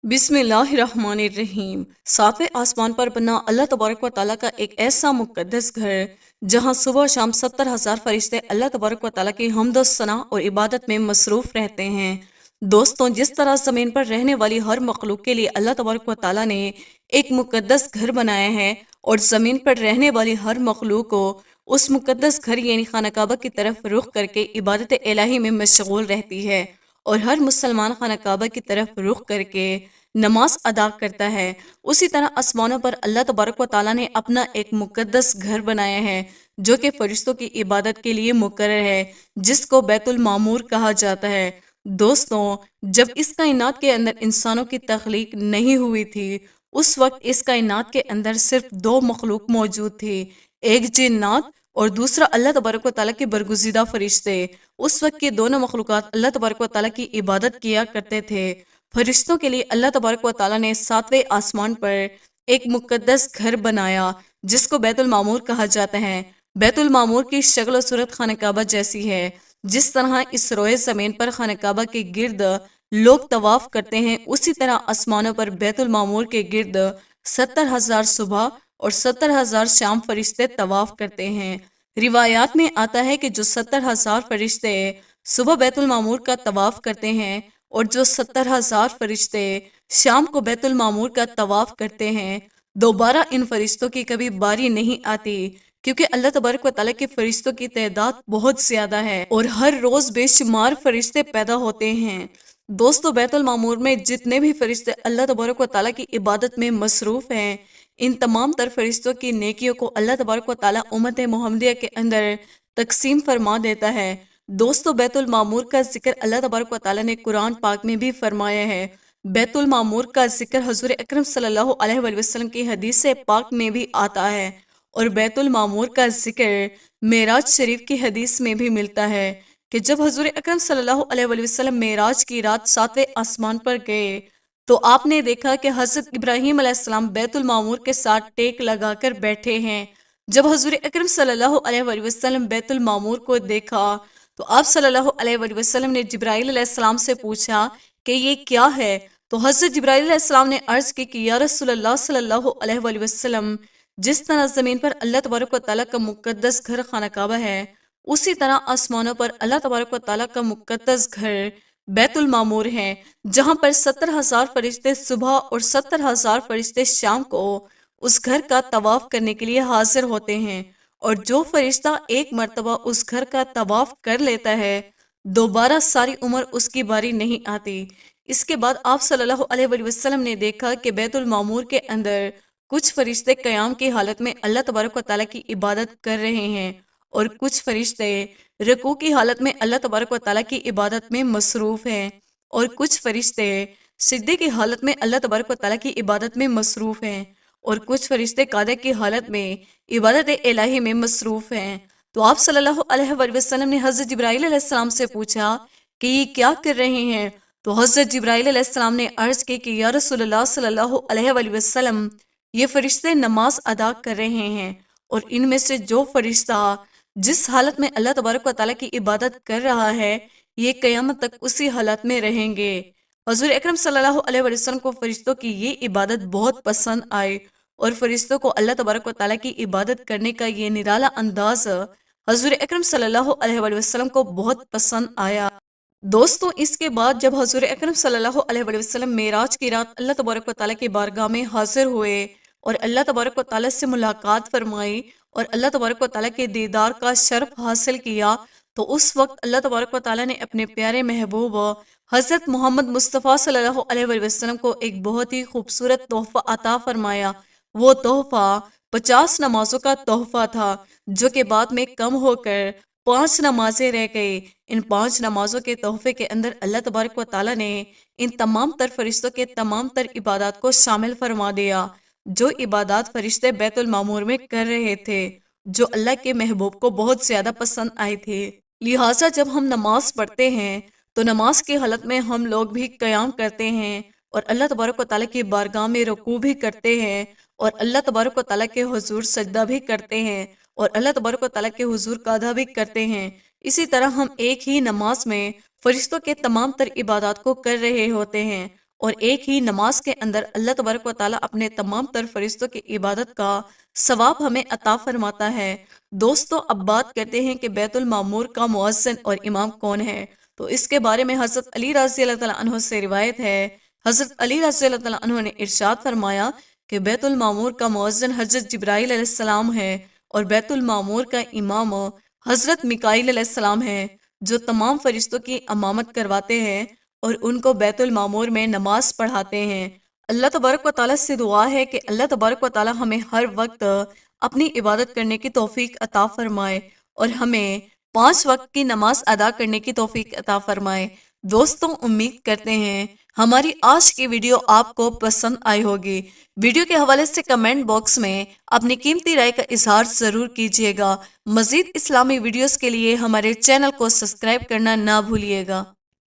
बिस्मिल्लाहिर्रहमानिर्रहीम। सातवें आसमान पर बना अल्लाह तबारक व ताला का एक ऐसा मुकद्दस घर जहां सुबह शाम 70,000 फरिश्ते अल्लाह तबारक व ताला की हम्द सना और इबादत में मसरूफ रहते हैं। दोस्तों, जिस तरह ज़मीन पर रहने वाली हर मखलूक के लिए अल्लाह तबारक व ताला ने एक मुकद्दस घर बनाया है और ज़मीन पर रहने वाली हर मखलूक को उस मुकद्दस घर यानी खाना काबा की तरफ रुख करके इबादत इलाही में मशगूल रहती है, और हर मुसलमान खाना काबा की तरफ रुख करके नमाज अदा करता है। उसी तरह आसमानों पर अल्लाह तबारक व ताला ने अपना एक मुकद्दस घर बनाया है जो कि फरिश्तों की इबादत के लिए मुकर्रर है, जिसको बैतुल मामूर कहा जाता है। दोस्तों, जब इस कायनात के अंदर इंसानों की तख्लीक नहीं हुई थी, उस वक्त इस कायनात के अंदर सिर्फ दो मखलूक मौजूद थी, एक जिन्नात और दूसरा अल्लाह तबारक व ताला के बरगुज़ीदा फरिश्ते। उस वक्त के दोनों मखलूक़ात अल्लाह तबारक व ताला की इबादत किया करते थे। फरिश्तों के लिए अल्लाह तबारक व ताला ने सातवें आसमान पर एक मुकद्दस घर बनाया जिसको बैतुल मामूर कहा जाता है। बैतुल मामूर की शक्ल और सूरत खाना काबा जैसी है। जिस तरह इस रोए ज़मीन पर खाना काबा के गिर्द लोग तवाफ करते हैं, उसी तरह आसमानों पर बैतुल मामूर के गिर्द 70,000 सुबह और 70,000 शाम फरिश्ते तवाफ करते हैं। रिवायात में आता है कि जो 70,000 फरिश्ते सुबह बैतुल मामूर का तवाफ करते हैं और जो 70,000 फरिश्ते शाम को बैतुल मामूर का तवाफ करते हैं, दोबारा इन फरिश्तों की कभी बारी नहीं आती, क्योंकि अल्लाह तबारक व ताला के फरिश्तों की तादाद बहुत ज्यादा है और हर रोज बेशुमार फरिश्ते पैदा होते हैं। दोस्तों, बैतुल मामूर में जितने भी फरिश्ते अल्लाह तबारक व ताला की इबादत में मसरूफ हैं, इन तमाम तर फरिश्तों की नेकियों को अल्लाह तबारक व ताला उम्मत मोहम्मदिया के अंदर तकसीम फरमा देता है। दोस्तों, बैतुल मामूर का जिक्र अल्लाह तबारक व ताला ने कुरान पाक में भी फरमाया है। बैतुल मामूर का जिक्र हजूर अकरम सल्लल्लाहु अलैहि वसल्लम की हदीस पाक में भी आता है, और बैतुल मामूर का जिक्र मेराज शरीफ की हदीस में भी मिलता है कि जब हजूर अकरम सल्लल्लाहु अलैहि वसल्लम मेराज की रात सातवें आसमान पर गए तो आपने देखा कि हजरत इब्राहीम अलैहिस्सलाम बैतुल मामूर के साथ टेक लगाकर बैठे हैं। जब हजूर अकरम सल्लल्लाहु अलैहि वसल्लम बैतुल मामूर को देखा तो आप सल्लल्लाहु अलैहि वसल्लम ने जिब्राईल अलैहिस्सलाम से पूछा कि ये क्या है। तो हजरत जिब्राईल अलैहिस्सलाम ने अर्ज की कि या रसूलल्लाह सल्लल्लाहु अलैहि वसल्लम, जिस तरह जमीन पर अल्लाह तबारक व ताला का मुकद्दस घर खाना काबा है, उसी तरह आसमानों पर अल्लाह तबारक व ताला का मुकद्दस घर बैतुल मामूर है, जहाँ पर 70,000 फरिश्ते सुबह और 70,000 फरिश्ते शाम को उस घर का तवाफ करने के लिए हाजिर होते हैं। और जो फरिश्ता एक मर्तबा उस घर का तवाफ कर लेता है, दोबारा सारी उम्र उसकी बारी नहीं आती। इसके बाद आप सल्लल्लाहु अलैहि वसल्लम ने देखा कि बैतुल मामूर के अंदर कुछ फरिश्ते क़याम की हालत में अल्लाह तबारक व ताला की इबादत कर रहे हैं, और कुछ फरिश्ते रुकू की हालत में अल्लाह तबारक व ताला की इबादत में मसरूफ हैं, और कुछ फरिश्ते सिजदे की हालत में अल्लाह तबारक व ताला की इबादत में मसरूफ हैं, और कुछ फरिश्ते कादे की हालत में इबादत इलाही में मसरूफ हैं। तो आप सल्लल्लाहु अलैहि वसल्लम ने हज़रत जिब्राईल अलैहिस्सलाम से पूछा कि ये क्या कर रहे हैं। तो हज़रत जिब्राईल अलैहिस्सलाम ने अर्ज की कि या रसूलल्लाह सल्लल्लाहु अलैहि वसल्लम, ये फरिश्ते नमाज अदा कर रहे हैं, और इनमें से जो फरिश्ता जिस हालत में अल्लाह तबारक व ताला की इबादत कर रहा है, ये क़यामत तक उसी हालत में रहेंगे। हज़ूर अकरम सल्लल्लाहु अलैहि वसल्लम को फरिश्तों की ये इबादत बहुत पसंद आई, और फरिश्तों को अल्लाह तबारक व ताला की इबादत करने का ये निराला अंदाज हज़ूर अकरम सल्लल्लाहु अलैहि वसल्लम को बहुत पसंद आया। दोस्तों, इसके बाद जब हज़ूर अकरम सल्लल्लाहु अलैहि वसल्लम मेराज की रात अल्लाह तबारक व ताला की बारगाह में हाजिर हुए और अल्लाह तबारक व ताला से मुलाकात फरमाई और अल्लाह तबारक व ताला के दीदार का शर्फ हासिल किया, तो उस वक्त अल्लाह तबारक व ताला ने अपने प्यारे महबूब हज़रत मोहम्मद मुस्तफ़ा सल्लल्लाहु अलैहि वसल्लम को एक बहुत ही खूबसूरत तोहफ़ा अता फरमाया। वो तोहफ़ा 50 नमाजों का तोहफ़ा था, जो कि बाद में कम होकर 5 नमाजें रह गई। इन 5 नमाजों के तोहफे के अंदर अल्लाह तबारक व ताला ने इन तमाम तर फरिश्तों के तमाम तर इबादत को शामिल फरमा दिया, जो इबादत फरिश्ते बैतुल मामूर में कर रहे थे, जो अल्लाह के महबूब को बहुत ज़्यादा पसंद आई थी। लिहाजा जब हम नमाज पढ़ते हैं तो नमाज की हालत में हम लोग भी क़याम करते हैं और अल्लाह तबारक व ताला की बारगाह में रुकू भी करते हैं, और अल्लाह तबारक व ताला के हुजूर सजदा भी करते हैं, और अल्लाह तबारक व ताला के हुजूर का अदा भी करते हैं। इसी तरह हम एक ही नमाज में फरिश्तों के तमाम तर इबादत को कर रहे होते हैं, اور ایک ہی نماز کے اندر اللہ تبارک و تعالیٰ اپنے تمام تر فرشتوں کی عبادت کا ثواب ہمیں عطا فرماتا ہے۔ دوستو اب بات کرتے ہیں کہ بیت المعمور کا مؤذن اور امام کون ہے۔ تو اس کے بارے میں حضرت علی رضی اللہ تعالیٰ عنہ سے روایت ہے۔ حضرت علی رضی اللہ تعالیٰ عنہ نے ارشاد فرمایا کہ بیت المعمور کا مؤذن حضرت جبرائیل علیہ السلام ہے اور بیت المعمور کا امام حضرت میکائیل علیہ السلام ہے، جو تمام فرشتوں کی امامت کرواتے ہیں اور ان کو بیت المعمور میں نماز پڑھاتے ہیں۔ اللہ تبارک و تعالیٰ سے دعا ہے کہ اللہ تبارک و تعالیٰ ہمیں ہر وقت اپنی عبادت کرنے کی توفیق عطا فرمائے اور ہمیں 5 وقت کی نماز ادا کرنے کی توفیق عطا فرمائے۔ دوستوں امید کرتے ہیں ہماری آج کی ویڈیو آپ کو پسند آئی ہوگی۔ ویڈیو کے حوالے سے کمنٹ باکس میں اپنی قیمتی رائے کا اظہار ضرور کیجیے گا۔ مزید اسلامی ویڈیوز کے لیے ہمارے چینل کو سبسکرائب کرنا نہ بھولیے گا۔